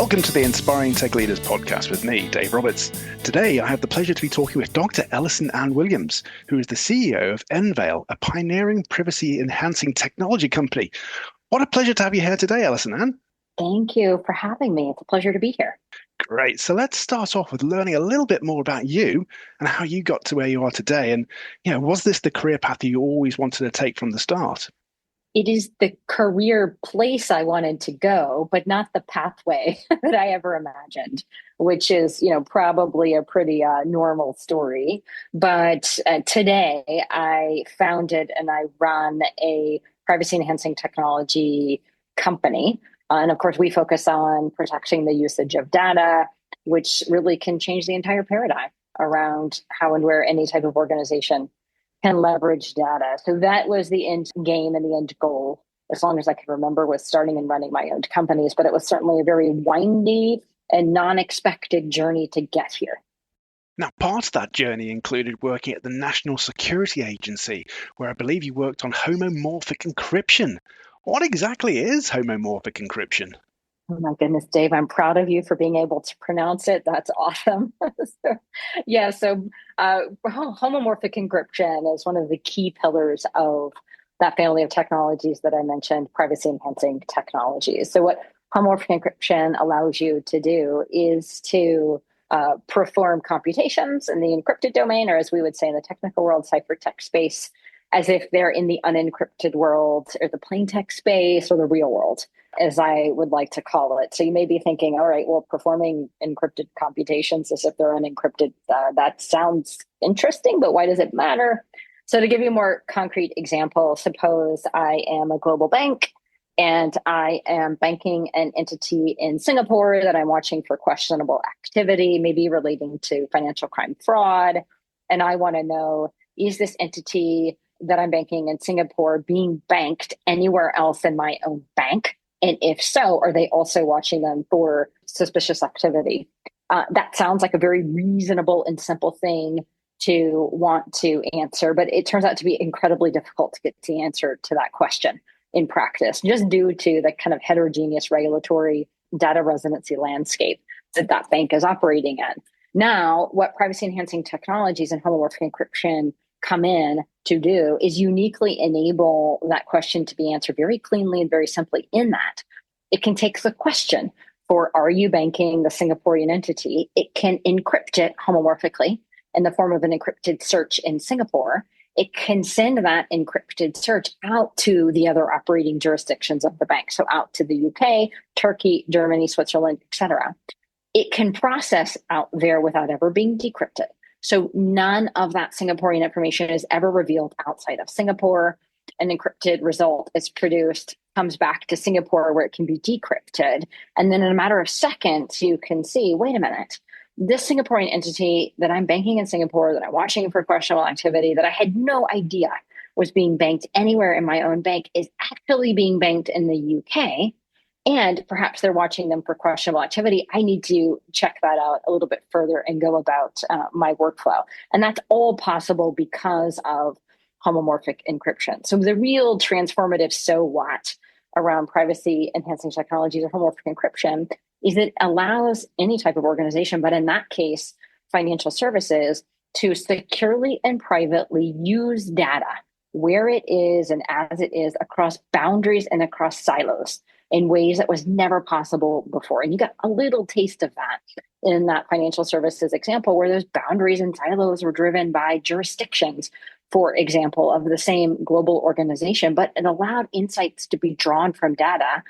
Welcome to the Inspiring Tech Leaders podcast with me, Dave Roberts. Today, I have the pleasure to be talking with Dr. Ellison Anne Williams, who is the CEO of Enveil, a pioneering privacy-enhancing technology company. What a pleasure to have you here today, Ellison Anne. Thank you for having me. It's a pleasure to be here. Great. So let's start off with learning a little bit more about you and how you got to where you are today. And, was this the career path you always wanted to take from the start? It is the career place I wanted to go, but not the pathway that I ever imagined, which is, probably a pretty normal story. But today I founded and I run a privacy enhancing technology company. And of course, we focus on protecting the usage of data, which really can change the entire paradigm around how and where any type of organization can leverage data. So that was the end game and the end goal, as long as I can remember, was starting and running my own companies. But it was certainly a very windy and non-expected journey to get here. Now, part of that journey included working at the National Security Agency, where I believe you worked on homomorphic encryption. What exactly is homomorphic encryption? Oh my goodness, Dave, I'm proud of you for being able to pronounce it. That's awesome. Homomorphic encryption is one of the key pillars of that family of technologies that I mentioned, privacy enhancing technologies. So what homomorphic encryption allows you to do is to perform computations in the encrypted domain, or as we would say in the technical world, ciphertext space, as if they're in the unencrypted world or the plain text space or the real world, as I would like to call it. So you may be thinking, all right, well, performing encrypted computations as if they're unencrypted, that sounds interesting, but why does it matter? So to give you a more concrete example, suppose I am a global bank and I am banking an entity in Singapore that I'm watching for questionable activity, maybe relating to financial crime fraud. And I want to know, is this entity that I'm banking in Singapore being banked anywhere else in my own bank? And if so, are they also watching them for suspicious activity? That sounds like a very reasonable and simple thing to want to answer, but it turns out to be incredibly difficult to get the answer to that question in practice, just due to the kind of heterogeneous regulatory data residency landscape that that bank is operating in. Now, what privacy enhancing technologies and homomorphic encryption come in to do is uniquely enable that question to be answered very cleanly and very simply in that it can take the question for, are you banking the Singaporean entity? It can encrypt it homomorphically in the form of an encrypted search in Singapore. It can send that encrypted search out to the other operating jurisdictions of the bank. So out to the UK, Turkey, Germany, Switzerland, etc. It can process out there without ever being decrypted. So none of that Singaporean information is ever revealed outside of Singapore. An encrypted result is produced, comes back to Singapore where it can be decrypted. And then in a matter of seconds, you can see, wait a minute, this Singaporean entity that I'm banking in Singapore, that I'm watching for questionable activity, that I had no idea was being banked anywhere in my own bank, is actually being banked in the UK. And perhaps they're watching them for questionable activity. I need to check that out a little bit further and go about my workflow. And that's all possible because of homomorphic encryption. So the real transformative so what around privacy enhancing technologies or homomorphic encryption is it allows any type of organization, but in that case, financial services, to securely and privately use data where it is and as it is across boundaries and across silos in ways that was never possible before. And you got a little taste of that in that financial services example, where those boundaries and silos were driven by jurisdictions, for example, of the same global organization, but it allowed insights to be drawn from data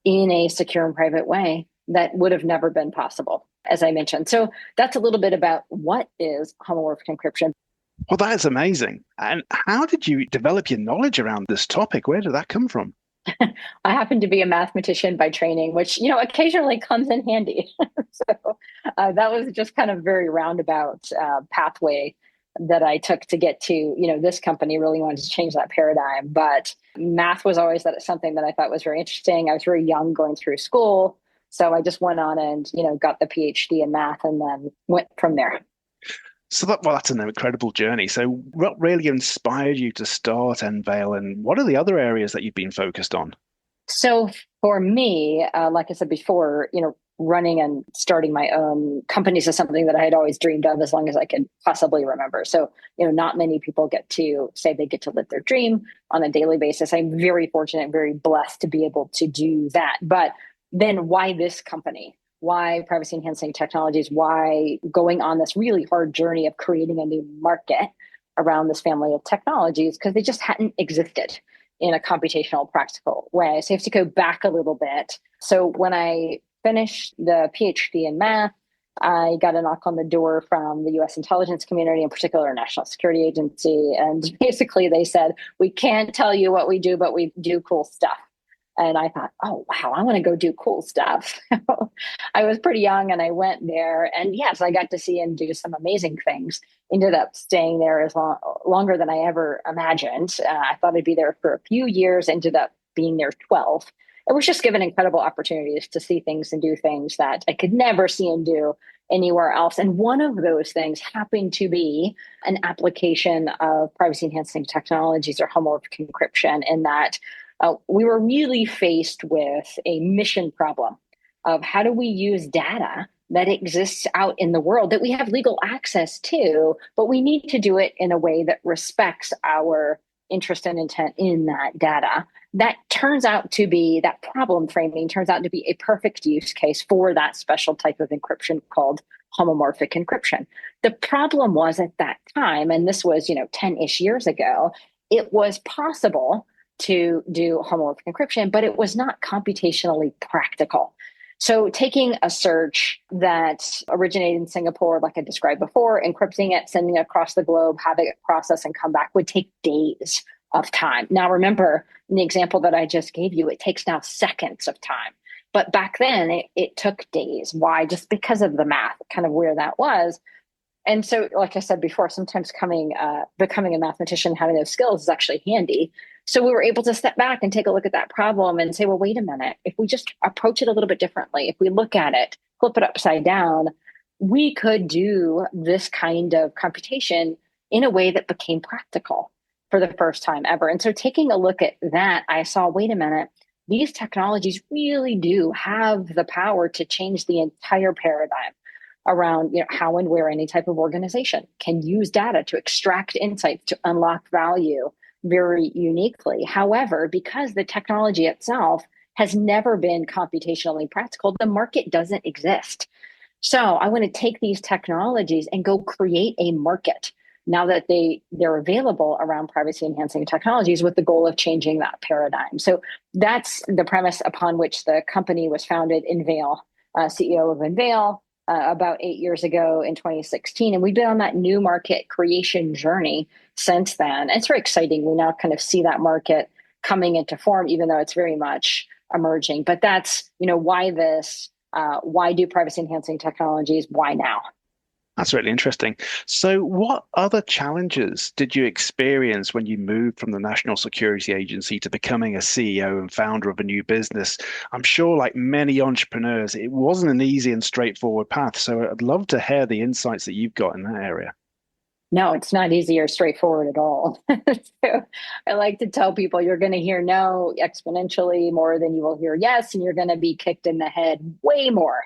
in a secure and private way that would have never been possible, as I mentioned. So that's a little bit about what is homomorphic encryption. Well, that's amazing. And how did you develop your knowledge around this topic? Where did that come from? I happen to be a mathematician by training, which, occasionally comes in handy. So that was just kind of very roundabout pathway that I took to get to, this company really wanted to change that paradigm. But math was always something that I thought was very interesting. I was very young going through school. So I just went on and, got the PhD in math and then went from there. So that's an incredible journey. So what really inspired you to start Enveil, and what are the other areas that you've been focused on? So for me, like I said before, running and starting my own companies is something that I had always dreamed of as long as I could possibly remember. So, not many people get to say they get to live their dream on a daily basis. I'm very fortunate and very blessed to be able to do that. But then why this company? Why privacy enhancing technologies? Why going on this really hard journey of creating a new market around this family of technologies? Because they just hadn't existed in a computational, practical way. So you have to go back a little bit. So when I finished the PhD in math, I got a knock on the door from the US intelligence community, in particular, National Security Agency. And basically they said, we can't tell you what we do, but we do cool stuff. And I thought, oh, wow, I want to go do cool stuff. I was pretty young and I went there. And yes, I got to see and do some amazing things. Ended up staying there longer than I ever imagined. I thought I'd be there for a few years, ended up being there 12. I was just given incredible opportunities to see things and do things that I could never see and do anywhere else. And one of those things happened to be an application of privacy enhancing technologies or homomorphic encryption, in that we were really faced with a mission problem of how do we use data that exists out in the world that we have legal access to, but we need to do it in a way that respects our interest and intent in that data. That problem framing turns out to be a perfect use case for that special type of encryption called homomorphic encryption. The problem was at that time, and this was, 10-ish years ago, it was possible to do homomorphic encryption, but it was not computationally practical. So taking a search that originated in Singapore, like I described before, encrypting it, sending it across the globe, having it processed and come back would take days of time. Now, remember, in the example that I just gave you, it takes now seconds of time. But back then, it took days. Why? Just because of the math, kind of where that was. And so, like I said before, sometimes becoming a mathematician, having those skills is actually handy. So we were able to step back and take a look at that problem and say, well, wait a minute, if we just approach it a little bit differently, if we look at it, flip it upside down, we could do this kind of computation in a way that became practical for the first time ever. And so taking a look at that, I saw, wait a minute, these technologies really do have the power to change the entire paradigm around how and where any type of organization can use data to extract insights, to unlock value very uniquely. However, because the technology itself has never been computationally practical, the market doesn't exist. So I want to take these technologies and go create a market now that they're available around privacy enhancing technologies, with the goal of changing that paradigm. So that's the premise upon which the company was founded. Enveil, CEO of Enveil, about 8 years ago in 2016. And we've been on that new market creation journey since then. And it's very exciting. We now kind of see that market coming into form, even though it's very much emerging. But that's, why this, why do privacy enhancing technologies? Why now? That's really interesting. So what other challenges did you experience when you moved from the National Security Agency to becoming a CEO and founder of a new business? I'm sure, like many entrepreneurs, it wasn't an easy and straightforward path. So I'd love to hear the insights that you've got in that area. No, it's not easy or straightforward at all. So I like to tell people you're going to hear no exponentially more than you will hear yes, and you're going to be kicked in the head way more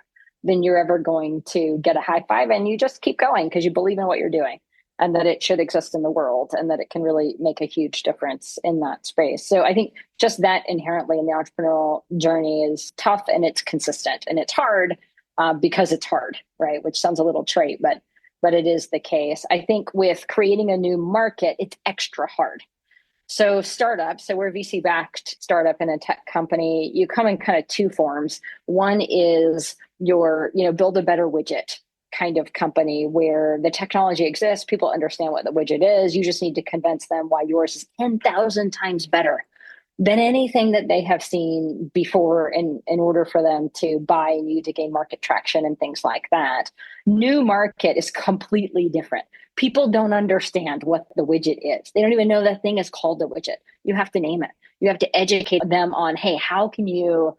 than you're ever going to get a high five. And you just keep going because you believe in what you're doing and that it should exist in the world and that it can really make a huge difference in that space. So I think just that inherently in the entrepreneurial journey is tough, and it's consistent, and it's hard because it's hard, right? Which sounds a little trite, but it is the case. I think with creating a new market, it's extra hard. So startups, so we're a VC-backed startup in a tech company. You come in kind of two forms. One is your, build a better widget kind of company where the technology exists. People understand what the widget is. You just need to convince them why yours is 10,000 times better than anything that they have seen before in order for them to buy and you to gain market traction and things like that. New market is completely different. People don't understand what the widget is. They don't even know that thing is called a widget. You have to name it. You have to educate them on, hey, how can you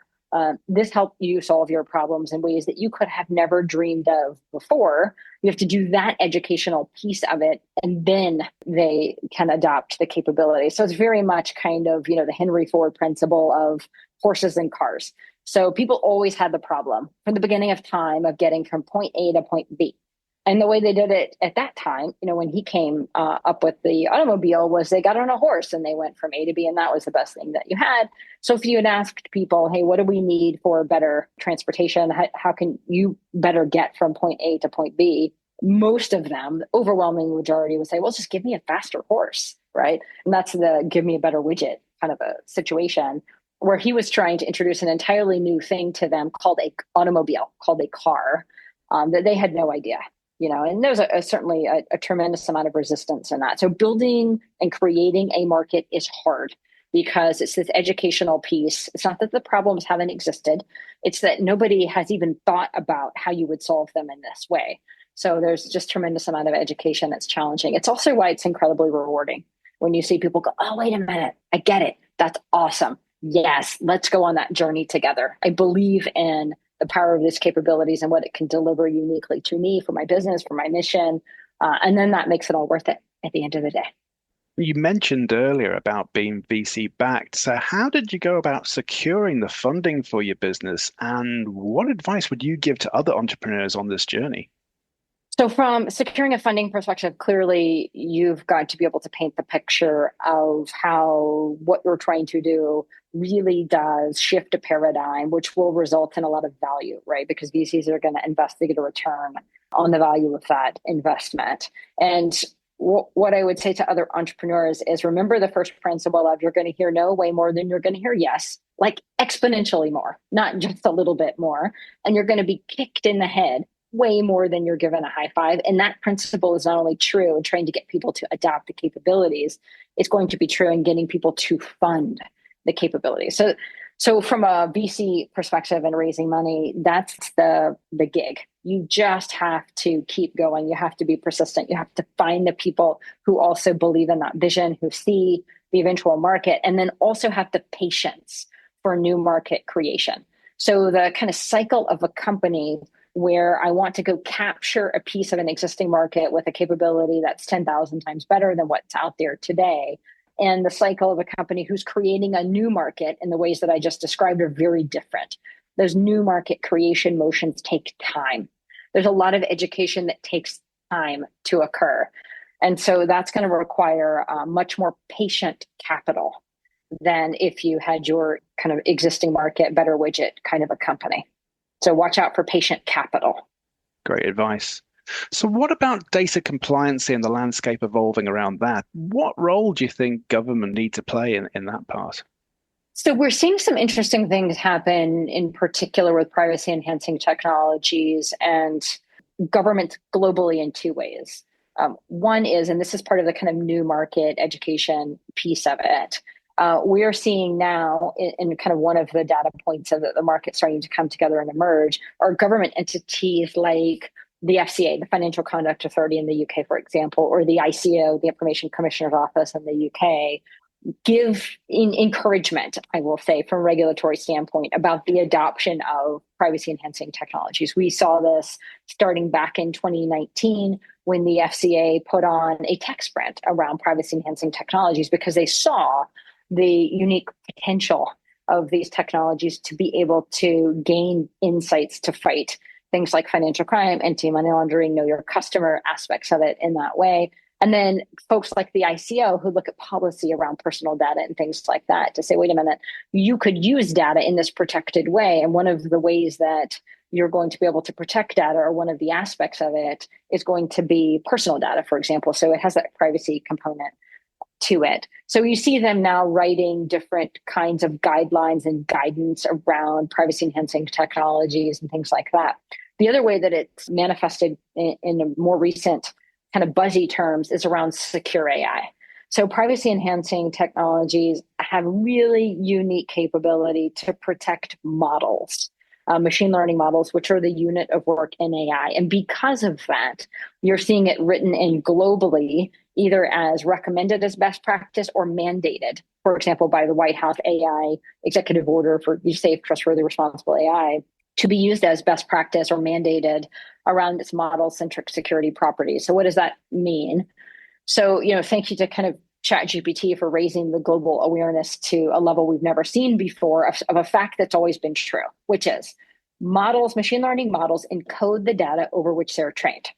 this help you solve your problems in ways that you could have never dreamed of before. You have to do that educational piece of it, and then they can adopt the capability. So it's very much kind of, the Henry Ford principle of horses and cars. So people always had the problem from the beginning of time of getting from point A to point B. And the way they did it at that time, when he came up with the automobile, was they got on a horse and they went from A to B, and that was the best thing that you had. So if you had asked people, hey, what do we need for better transportation? How can you better get from point A to point B? Most of them, the overwhelming majority, would say, well, just give me a faster horse, right? And that's the give me a better widget kind of a situation, where he was trying to introduce an entirely new thing to them called a automobile, called a car, that they had no idea. And there's certainly a tremendous amount of resistance in that. So building and creating a market is hard because it's this educational piece. It's not that the problems haven't existed. It's that nobody has even thought about how you would solve them in this way. So there's just tremendous amount of education that's challenging. It's also why it's incredibly rewarding when you see people go, oh, wait a minute, I get it. That's awesome. Yes, let's go on that journey together. I believe in the power of these capabilities and what it can deliver uniquely to me for my business, for my mission. And then that makes it all worth it at the end of the day. You mentioned earlier about being VC backed. So how did you go about securing the funding for your business? And what advice would you give to other entrepreneurs on this journey? So from securing a funding perspective, clearly you've got to be able to paint the picture of how what you're trying to do really does shift a paradigm, which will result in a lot of value, right? Because VCs are going to invest to get a return on the value of that investment. And what I would say to other entrepreneurs is remember the first principle of you're going to hear no way more than you're going to hear yes, like exponentially more, not just a little bit more. And you're going to be kicked in the head way more than you're given a high five. And that principle is not only true in trying to get people to adopt the capabilities, it's going to be true in getting people to fund the capabilities. So from a VC perspective and raising money, that's the gig. You just have to keep going. You have to be persistent. You have to find the people who also believe in that vision, who see the eventual market, and then also have the patience for new market creation. So the kind of cycle of a company where I want to go capture a piece of an existing market with a capability that's 10,000 times better than what's out there today. And the cycle of a company who's creating a new market in the ways that I just described are very different. Those new market creation motions take time. There's a lot of education that takes time to occur. And so that's going to require much more patient capital than if you had your kind of existing market, better widget kind of a company. So watch out for patient capital. Great advice. So what about data compliance and the landscape evolving around that? What role do you think government need to play in that part? So we're seeing some interesting things happen, in particular with privacy enhancing technologies and governments globally in two ways. One is, and this is part of the kind of new market education piece of it, we are seeing now in kind of one of the data points of the market starting to come together and emerge are government entities like the FCA, the Financial Conduct Authority in the UK, for example, or the ICO, the Information Commissioner's Office in the UK, give encouragement, I will say, from a regulatory standpoint about the adoption of privacy enhancing technologies. We saw this starting back in 2019 when the FCA put on a tech sprint around privacy enhancing technologies because they saw the unique potential of these technologies to be able to gain insights to fight things like financial crime, anti-money laundering, know your customer aspects of it in that way. And then folks like the ICO who look at policy around personal data and things like that to say, wait a minute, you could use data in this protected way. And one of the ways that you're going to be able to protect data, or one of the aspects of it, is going to be personal data, for example. So it has that privacy component to it. So you see them now writing different kinds of guidelines and guidance around privacy enhancing technologies and things like that. The other way that it's manifested in a more recent kind of buzzy terms is around secure AI. So privacy enhancing technologies have really unique capability to protect models, machine learning models, which are the unit of work in AI. And because of that, you're seeing it written in globally, either as recommended as best practice or mandated, for example, by the White House AI executive order for safe, trustworthy, responsible AI, to be used as best practice or mandated around its model-centric security properties. So what does that mean? So, thank you to kind of ChatGPT for raising the global awareness to a level we've never seen before of a fact that's always been true, which is models, machine learning models encode the data over which they're trained.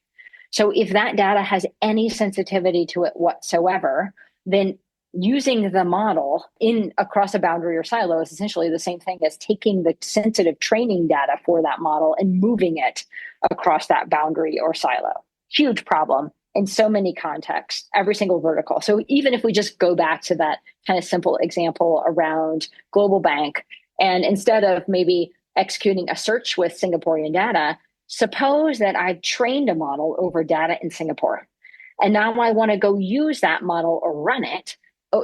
So if that data has any sensitivity to it whatsoever, then using the model in across a boundary or silo is essentially the same thing as taking the sensitive training data for that model and moving it across that boundary or silo. Huge problem in so many contexts, every single vertical. So even if we just go back to that kind of simple example around global bank, and instead of maybe executing a search with Singaporean data, suppose that I've trained a model over data in Singapore. And now I want to go use that model or run it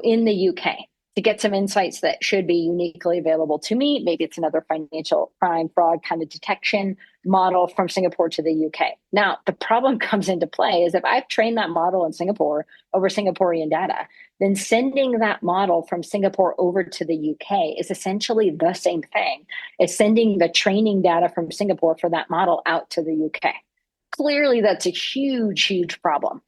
in the UK to get some insights that should be uniquely available to me. Maybe it's another financial crime, fraud kind of detection model from Singapore to the UK. Now, the problem comes into play is if I've trained that model in Singapore over Singaporean data, then sending that model from Singapore over to the UK is essentially the same thing as sending the training data from Singapore for that model out to the UK. Clearly, that's a huge, huge problem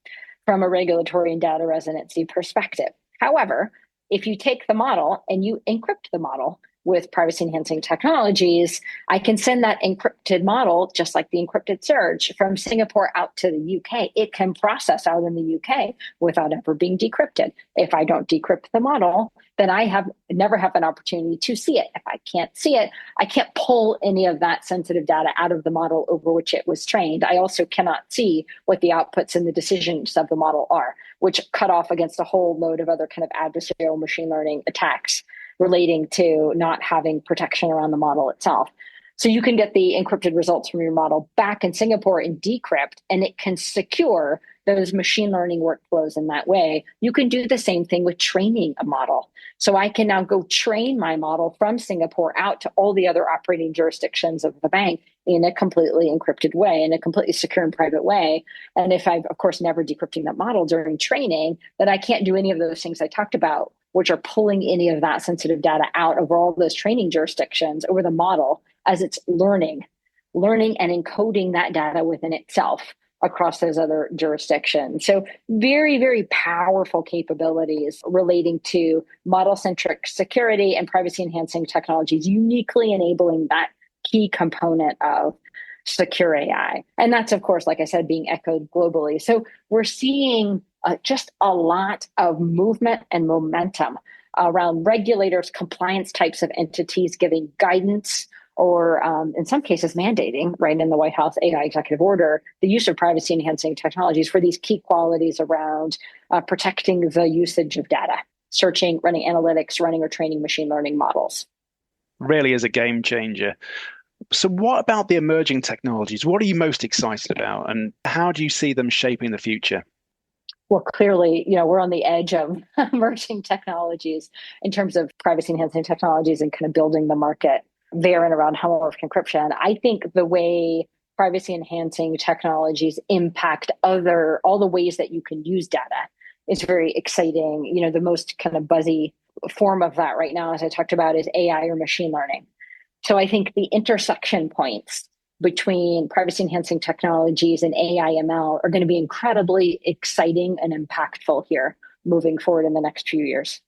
from a regulatory and data residency perspective. However, if you take the model and you encrypt the model with privacy enhancing technologies, I can send that encrypted model, just like the encrypted search, from Singapore out to the UK. It can process out in the UK without ever being decrypted. If I don't decrypt the model, then I never have an opportunity to see it. If I can't see it, I can't pull any of that sensitive data out of the model over which it was trained. I also cannot see what the outputs and the decisions of the model are, which cut off against a whole load of other kind of adversarial machine learning attacks relating to not having protection around the model itself. So you can get the encrypted results from your model back in Singapore and decrypt, and it can secure those machine learning workflows in that way. You can do the same thing with training a model. So I can now go train my model from Singapore out to all the other operating jurisdictions of the bank in a completely encrypted way, in a completely secure and private way. And if I've, of course, never decrypting that model during training, then I can't do any of those things I talked about, which are pulling any of that sensitive data out of all those training jurisdictions over the model as it's learning and encoding that data within itself across those other jurisdictions. So very, very powerful capabilities relating to model-centric security and privacy-enhancing technologies, uniquely enabling that key component of secure AI. And that's, of course, like I said, being echoed globally. So we're seeing just a lot of movement and momentum around regulators, compliance types of entities giving guidance or in some cases mandating, right, in the White House AI executive order, the use of privacy enhancing technologies for these key qualities around protecting the usage of data, searching, running analytics, running or training machine learning models. Really is a game changer. So what about the emerging technologies? What are you most excited about, and how do you see them shaping the future? Well, clearly, we're on the edge of emerging technologies in terms of privacy enhancing technologies and kind of building the market there and around homomorphic encryption. I think the way privacy enhancing technologies impact all the ways that you can use data is very exciting. The most kind of buzzy form of that right now, as I talked about, is AI or machine learning. So I think the intersection points between privacy enhancing technologies and AI ML are going to be incredibly exciting and impactful here moving forward in the next few years.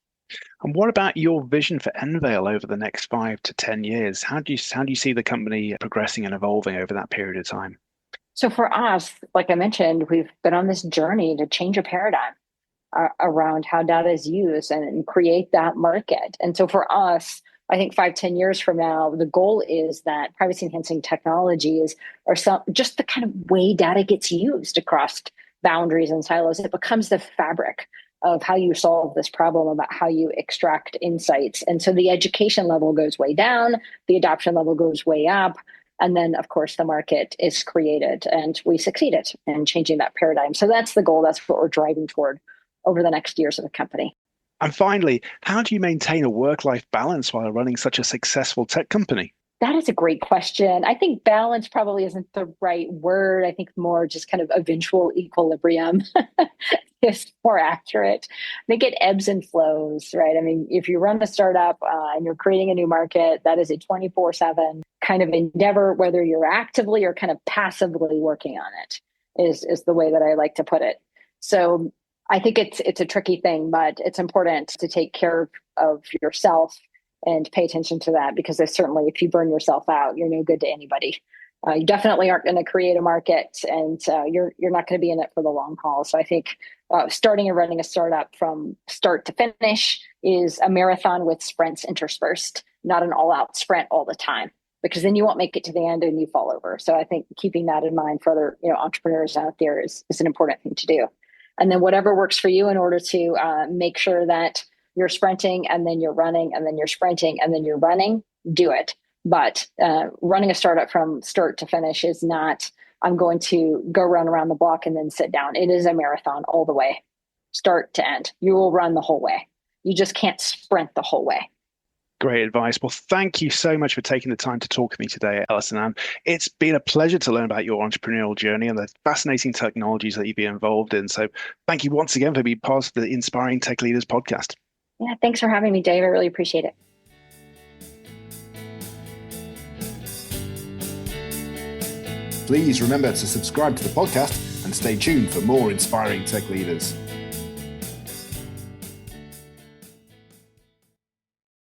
And what about your vision for Envale over the next 5 to 10 years? How do you see the company progressing and evolving over that period of time? So for us, like I mentioned, we've been on this journey to change a paradigm around how data is used and create that market. And so for us, I think 5-10 years from now, the goal is that privacy enhancing technologies are just the kind of way data gets used across boundaries and silos. It becomes the fabric of how you solve this problem, about how you extract insights. And so the education level goes way down, the adoption level goes way up. And then, of course, the market is created and we succeeded in changing that paradigm. So that's the goal. That's what we're driving toward over the next years of the company. And finally, how do you maintain a work-life balance while running such a successful tech company? That is a great question. I think balance probably isn't the right word. I think more just kind of eventual equilibrium is more accurate. I think it ebbs and flows, right? I mean, if you run a startup and you're creating a new market, that is a 24/7 kind of endeavor, whether you're actively or kind of passively working on it, is the way that I like to put it. So I think it's a tricky thing, but it's important to take care of yourself and pay attention to that, because there's certainly, if you burn yourself out, you're no good to anybody. You definitely aren't going to create a market, and you're not going to be in it for the long haul. So I think starting and running a startup from start to finish is a marathon with sprints interspersed, not an all-out sprint all the time, because then you won't make it to the end and you fall over. So I think keeping that in mind for other entrepreneurs out there is an important thing to do. And then whatever works for you in order to make sure that you're sprinting and then you're running and then you're sprinting and then you're running, do it. But running a startup from start to finish is not, I'm going to go run around the block and then sit down. It is a marathon all the way, start to end. You will run the whole way. You just can't sprint the whole way. Great advice. Well, thank you so much for taking the time to talk with me today, Ellison Anne. It's been a pleasure to learn about your entrepreneurial journey and the fascinating technologies that you've been involved in. So thank you once again for being part of the Inspiring Tech Leaders podcast. Yeah, thanks for having me, Dave. I really appreciate it. Please remember to subscribe to the podcast and stay tuned for more Inspiring Tech Leaders.